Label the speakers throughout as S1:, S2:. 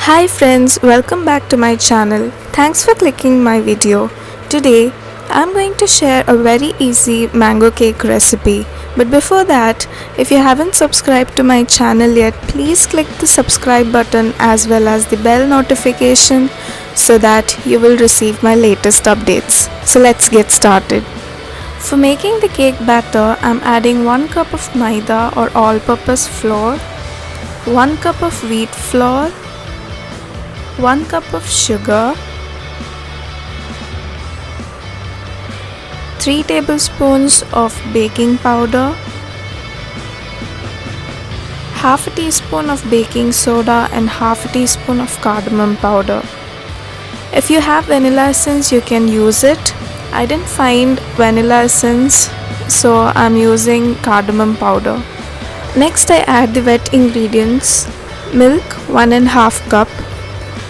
S1: Hi friends, welcome back to my channel. Thanks for clicking my video. Today, I'm going to share a very easy mango cake recipe. But before that, if you haven't subscribed to my channel yet, please click the subscribe button as well as the bell notification so that you will receive my latest updates. So let's get started. For making the cake batter, I'm adding 1 cup of maida or all-purpose flour, 1 cup of wheat flour, 1 cup of sugar, 3 tablespoons of baking powder, half a teaspoon of baking soda and half a teaspoon of cardamom powder. If you have vanilla essence, you can use it. I didn't find vanilla essence, so I'm using cardamom powder. Next, I add the wet ingredients. Milk 1½ cup.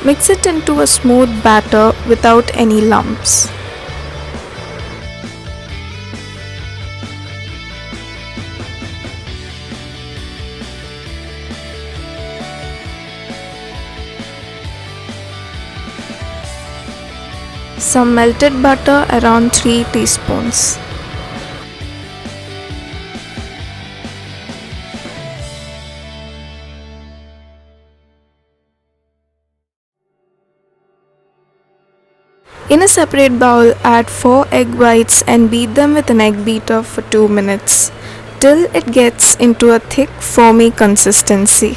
S1: Mix it into a smooth batter without any lumps. Some melted butter around 3 teaspoons. In a separate bowl, add 4 egg whites and beat them with an egg beater for 2 minutes till it gets into a thick foamy consistency.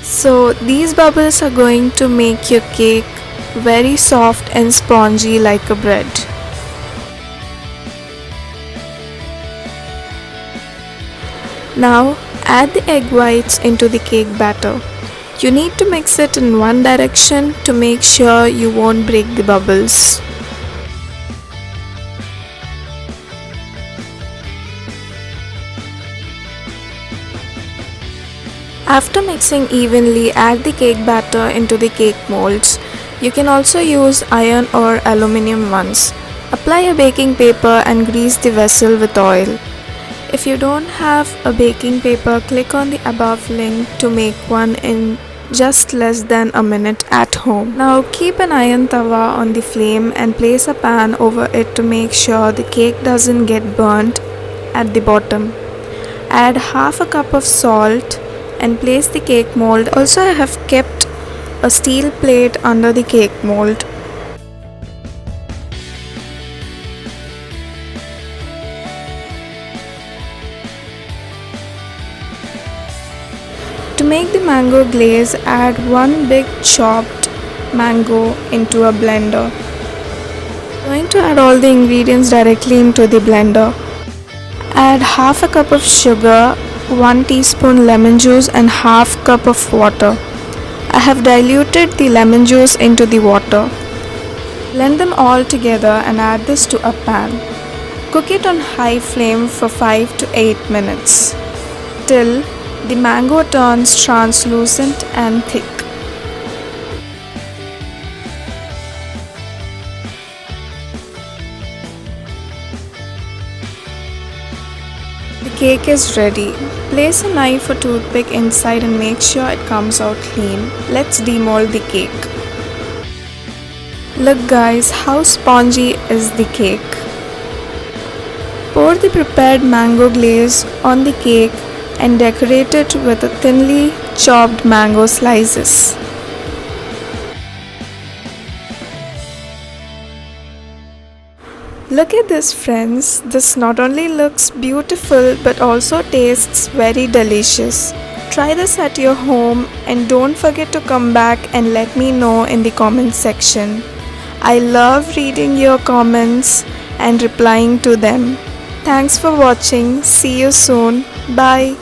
S1: So these bubbles are going to make your cake very soft and spongy like a bread. Now add the egg whites into the cake batter. You need to mix it in one direction to make sure you won't break the bubbles. After mixing evenly, add the cake batter into the cake molds. You can also use iron or aluminium ones. Apply a baking paper and grease the vessel with oil. If you don't have a baking paper, click on the above link to make one in just less than a minute at home. Now keep an iron tawa on the flame and place a pan over it to make sure the cake doesn't get burnt at the bottom. Add half a cup of salt and place the cake mold. Also, I have kept a steel plate under the cake mold. To make the mango glaze, add 1 big chopped mango into a blender. I'm going to add all the ingredients directly into the blender. Add half a cup of sugar, 1 teaspoon lemon juice and half cup of water. I have diluted the lemon juice into the water. Blend them all together and add this to a pan. Cook it on high flame for 5 to 8 minutes till the mango turns translucent and thick. The cake is ready. Place a knife or toothpick inside and make sure it comes out clean. Let's demold the cake. Look guys, how spongy is the cake. Pour the prepared mango glaze on the cake and decorate it with thinly chopped mango slices. Look at this friends, this not only looks beautiful but also tastes very delicious. Try this at your home and don't forget to come back and let me know in the comment section. I love reading your comments and replying to them. Thanks for watching. See you soon. Bye.